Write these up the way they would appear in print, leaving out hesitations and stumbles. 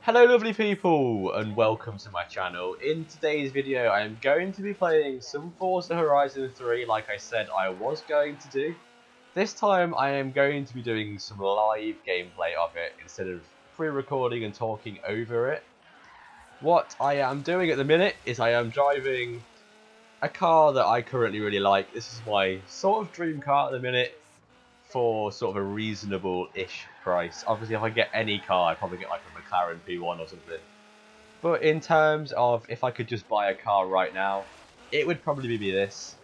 Hello lovely people and welcome to my channel. In today's video I am going to be playing some Forza Horizon 3 like I said I was going to do. This time I am going to be doing some live gameplay of it instead of pre-recording and talking over it. What I am doing at the minute is I am driving a car that I currently really like. This is my sort of dream car at the minute for sort of a reasonable-ish price. Obviously, if I get any car, I'd probably get like a McLaren P1 or something. But in terms of if I could just buy a car right now, it would probably be this.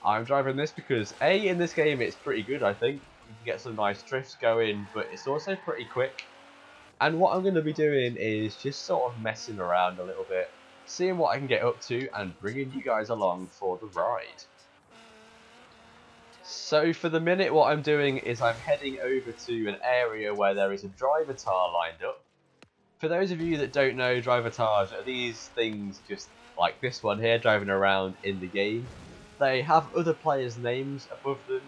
I'm driving this because A, in this game it's pretty good, I think. You can get some nice drifts going, but it's also pretty quick. And what I'm going to be doing is just sort of messing around a little bit, seeing what I can get up to and bringing you guys along for the ride. So for the minute what I'm doing is I'm heading over to an area where there is a driver tar lined up. For those of you that don't know, driver tars are these things just like this one here driving around in the game. They have other players' names above them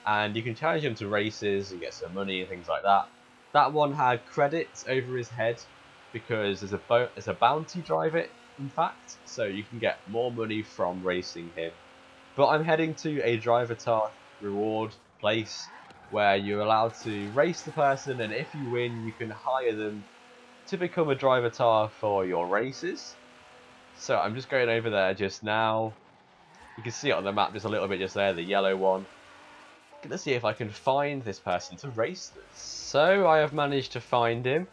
and you can challenge them to races and get some money and things like that. That one had credits over his head because there's a bounty driver in fact, so you can get more money from racing him. But I'm heading to a driver tar reward place where you're allowed to race the person, and if you win you can hire them to become a driver tar for your races. So I'm just going over there just now. You can see it on the map just a little bit just there, the yellow one. Gonna see if I can find this person to race this. So I have managed to find him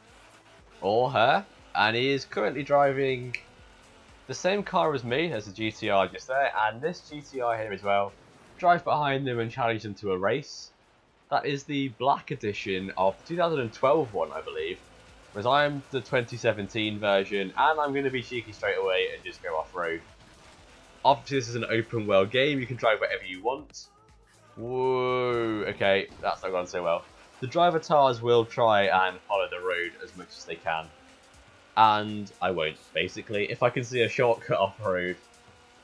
or her, and he is currently driving the same car as me, as the GTR just there, and this GTR here as well. Drive behind them and challenge them to a race. That is the black edition of the 2012 one, I believe. Whereas I'm the 2017 version, and I'm going to be cheeky straight away and just go off-road. Obviously this is an open world game, you can drive whatever you want. Whoa, okay, that's not gone so well. The driver tars will try and follow the road as much as they can. And I won't, basically. If I can see a shortcut off-road,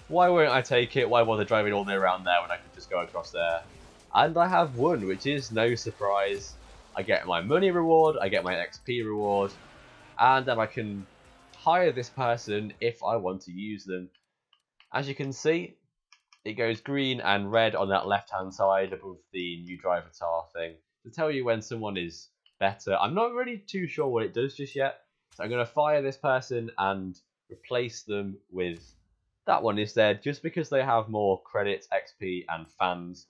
why won't I take it? Why bother driving all the way around there when I can just go across there? And I have won, which is no surprise. I get my money reward, I get my XP reward, and then I can hire this person if I want to use them. As you can see, it goes green and red on that left-hand side above the new driver tar thing to tell you when someone is better. I'm not really too sure what it does just yet. So I'm going to fire this person and replace them with that one instead, just because they have more credits, XP, and fans.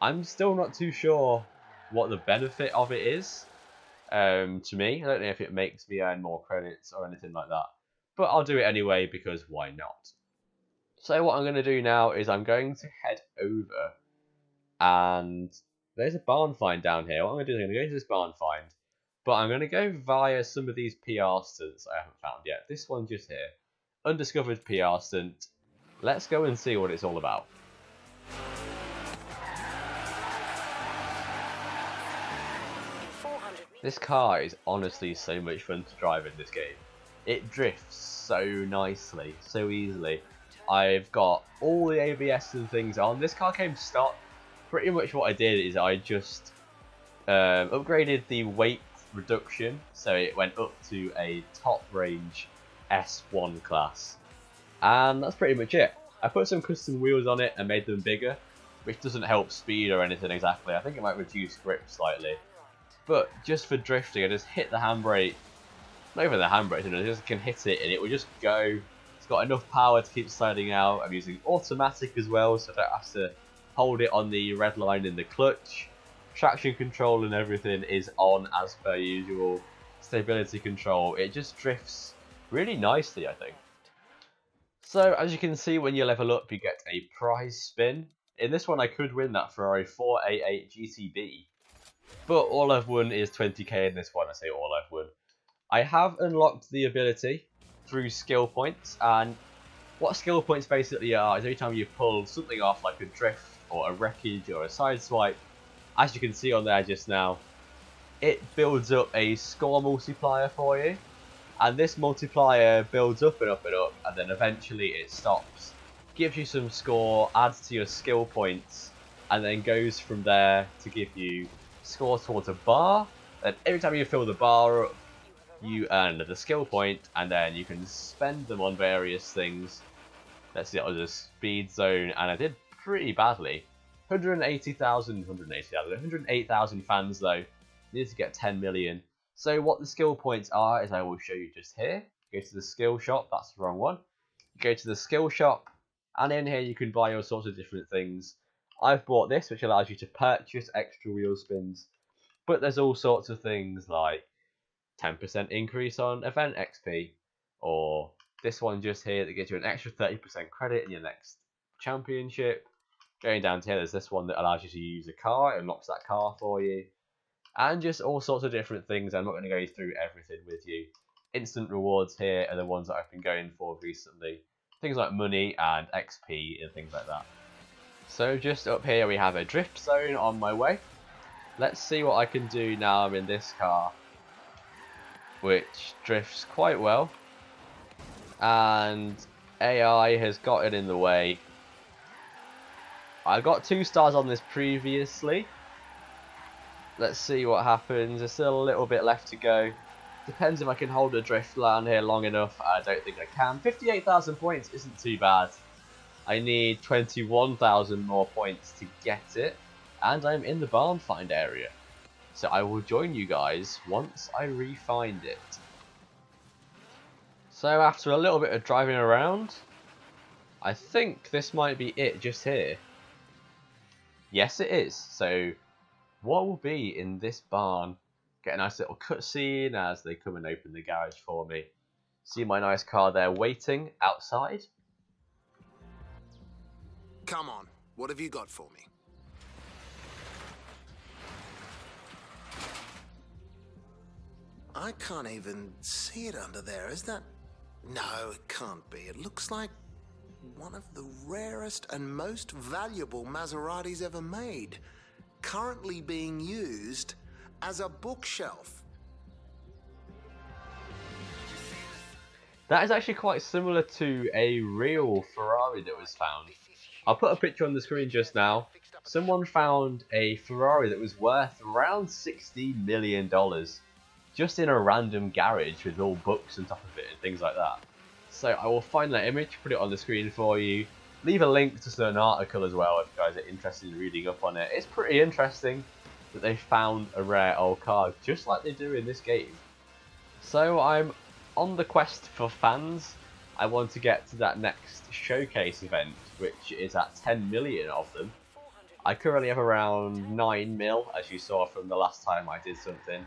I'm still not too sure what the benefit of it is to me. I don't know if it makes me earn more credits or anything like that. But I'll do it anyway because why not? So what I'm going to do now is I'm going to head over and there's a barn find down here. What I'm going to do is I'm going to go to this barn find. But I'm going to go via some of these PR stunts I haven't found yet. This one just here. Undiscovered PR stunt. Let's go and see what it's all about. This car is honestly so much fun to drive in this game. It drifts so nicely, so easily. I've got all the ABS and things on. This car came stock. Pretty much what I did is I just upgraded the weight reduction, so it went up to a top range S1 class, and that's pretty much it. I put some custom wheels on it and made them bigger, which doesn't help speed or anything exactly. I think it might reduce grip slightly, but just for drifting I just hit the handbrake, not even the handbrake, I just can hit it and it will just go. It's got enough power to keep sliding out. I'm using automatic as well, so I don't have to hold it on the red line in the clutch. Traction control and everything is on as per usual. Stability control, it just drifts really nicely, I think. So as you can see, when you level up you get a prize spin. In this one I could win that Ferrari 488 GTB, but all I've won is 20k in this one. I say all I've won. I have unlocked the ability through skill points, and what skill points basically are is every time you pull something off like a drift or a wreckage or a side swipe, as you can see on there just now, it builds up a score multiplier for you. And this multiplier builds up and up and up, and then eventually it stops. Gives you some score, adds to your skill points, and then goes from there to give you score towards a bar. And every time you fill the bar up, you earn the skill point, and then you can spend them on various things. Let's see, it was a speed zone, and I did pretty badly. 108,000 fans though. Need to get 10 million. So what the skill points are is I will show you just here. Go to the skill shop, that's the wrong one. Go to the skill shop, and in here you can buy all sorts of different things. I've bought this, which allows you to purchase extra wheel spins, but there's all sorts of things like 10% increase on event XP, or this one just here that gives you an extra 30% credit in your next championship. Going down to here, there's this one that allows you to use a car, it unlocks that car for you, and just all sorts of different things. I'm not going to go through everything with you. Instant rewards here are the ones that I've been going for recently. Things like money and XP and things like that. So just up here we have a drift zone on my way. Let's see what I can do now I'm in this car, which drifts quite well. And AI has gotten in the way. I got 2 stars on this previously. Let's see what happens. There's still a little bit left to go. Depends if I can hold a drift land here long enough. I don't think I can. 58,000 points isn't too bad. I need 21,000 more points to get it. And I'm in the barn find area. So I will join you guys once I re-find it. So after a little bit of driving around, I think this might be it just here. Yes, it is. So what will be in this barn? Get a nice little cutscene as they come and open the garage for me. See my nice car there waiting outside. Come on, what have you got for me? I can't even see it under there, is that? No, it can't be. It looks like one of the rarest and most valuable Maseratis ever made, currently being used as a bookshelf. That is actually quite similar to a real Ferrari that was found. I'll put a picture on the screen just now. Someone found a Ferrari that was worth around $60 million. Just in a random garage with all books on top of it and things like that. So I will find that image, put it on the screen for you. Leave a link to an article as well if you guys are interested in reading up on it. It's pretty interesting that they found a rare old car just like they do in this game. So I'm on the quest for fans. I want to get to that next showcase event, which is at 10 million of them. I currently have around 9 mil, as you saw from the last time I did something.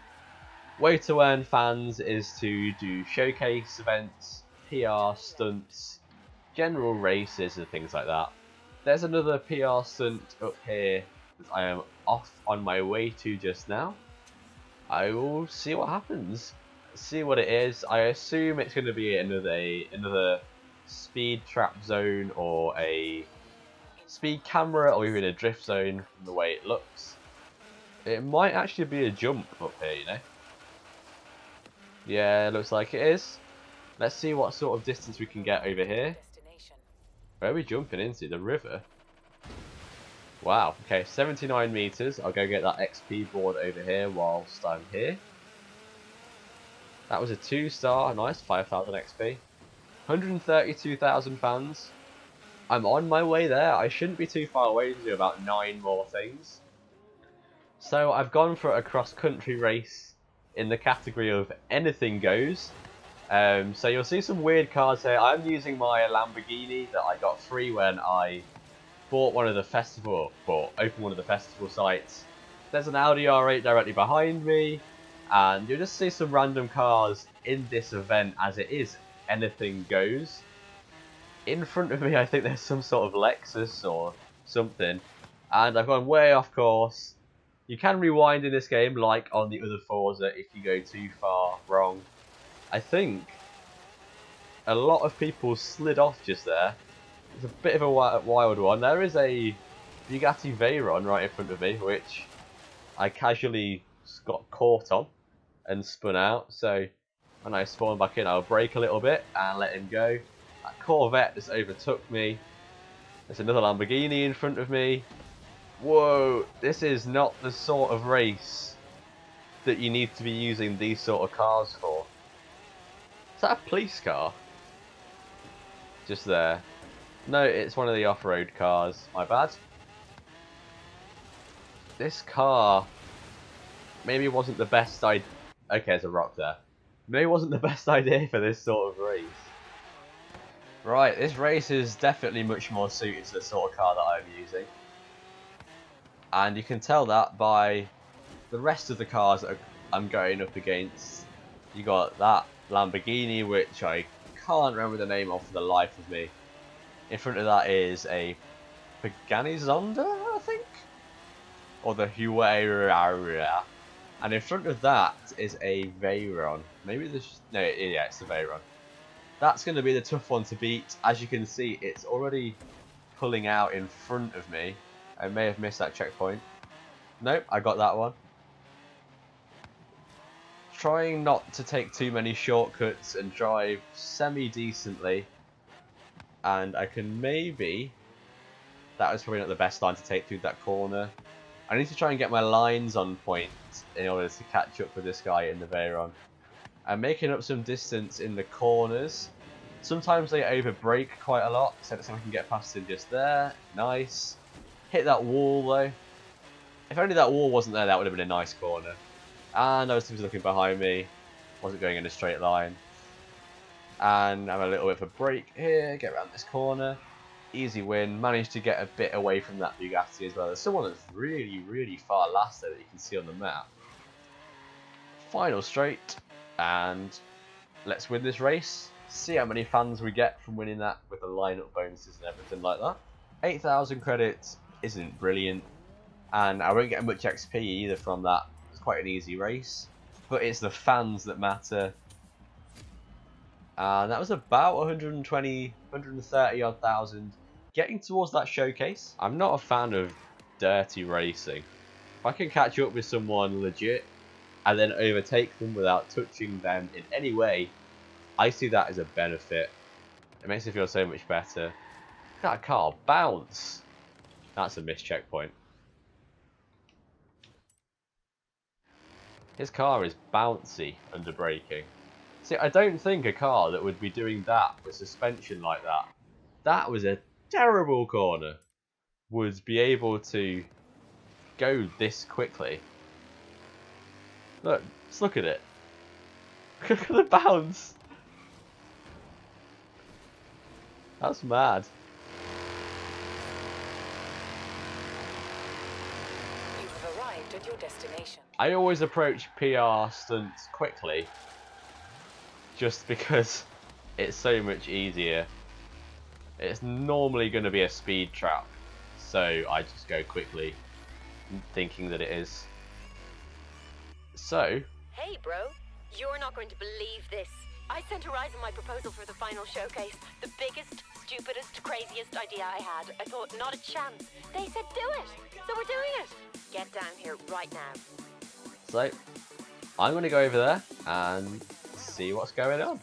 Way to earn fans is to do showcase events, PR stunts, general races and things like that. There's another PR stunt up here that I am off on my way to just now. I will see what happens. See what it is. I assume it's going to be another speed trap zone or a speed camera or even a drift zone from the way it looks. It might actually be a jump up here, you know. Yeah, it looks like it is. Let's see what sort of distance we can get over here. Where are we jumping into? The river? Wow, okay, 79 meters. I'll go get that XP board over here whilst I'm here. That was a 2-star, nice, 5,000 XP. 132,000 fans. I'm on my way there. I shouldn't be too far away to do about 9 more things. So I've gone for a cross-country race in the category of anything goes. So you'll see some weird cars here. I'm using my Lamborghini that I got free when I bought one of the festival, or opened one of the festival sites. There's an Audi R8 directly behind me, and you'll just see some random cars in this event as it is anything goes. In front of me I think there's some sort of Lexus or something, and I've gone way off course. You can rewind in this game like on the other Forza if you go too far wrong. I think a lot of people slid off just there. It's a bit of a wild one. There is a Bugatti Veyron right in front of me, which I casually got caught on and spun out. So when I spawn back in, I'll brake a little bit and let him go. That Corvette just overtook me. There's another Lamborghini in front of me. Whoa, this is not the sort of race that you need to be using these sort of cars for. Is that a police car? Just there. No, it's one of the off-road cars. My bad. This car maybe wasn't the best idea. Okay, there's a rock there. Maybe wasn't the best idea for this sort of race. Right, this race is definitely much more suited to the sort of car that I'm using. And you can tell that by the rest of the cars that I'm going up against. You got that Lamborghini, which I can't remember the name of for the life of me. In front of that is a Pagani Zonda, I think? Or the Huayra. And in front of that is a Veyron. Maybe this... No, yeah, it's the Veyron. That's going to be the tough one to beat. As you can see, it's already pulling out in front of me. I may have missed that checkpoint. Nope, I got that one. Trying not to take too many shortcuts and drive semi-decently. And I can maybe... That was probably not the best line to take through that corner. I need to try and get my lines on point in order to catch up with this guy in the Veyron. I'm making up some distance in the corners. Sometimes they over-brake quite a lot, so I can get past him just there. Nice. Hit that wall though. If only that wall wasn't there, that would have been a nice corner. And I was looking behind me. Wasn't going in a straight line. And have a little bit of a break here, get around this corner. Easy win. Managed to get a bit away from that Bugatti as well. There's someone that's really, really far last there that you can see on the map. Final straight. And let's win this race. See how many fans we get from winning that with the lineup bonuses and everything like that. 8,000 credits isn't brilliant. And I won't get much XP either from that. It's quite an easy race. But it's the fans that matter. And that was about 120, 130 odd thousand. Getting towards that showcase. I'm not a fan of dirty racing. If I can catch up with someone legit and then overtake them without touching them in any way, I see that as a benefit. It makes me feel so much better. Look at that car bounce. That's a missed checkpoint. His car is bouncy under braking. See, I don't think a car that would be doing that with suspension like that, that was a terrible corner, would be able to go this quickly. Look, just look at it. Look at the bounce. That's mad. You have arrived at your destination. I always approach PR stunts quickly, just because it's so much easier. It's normally going to be a speed trap, so I just go quickly, thinking that it is. So... Hey bro, you're not going to believe this. I sent Horizon my proposal for the final showcase. The biggest, stupidest, craziest idea I had. I thought, not a chance. They said do it, so we're doing it. Get down here right now. So, I'm going to go over there and see what's going on.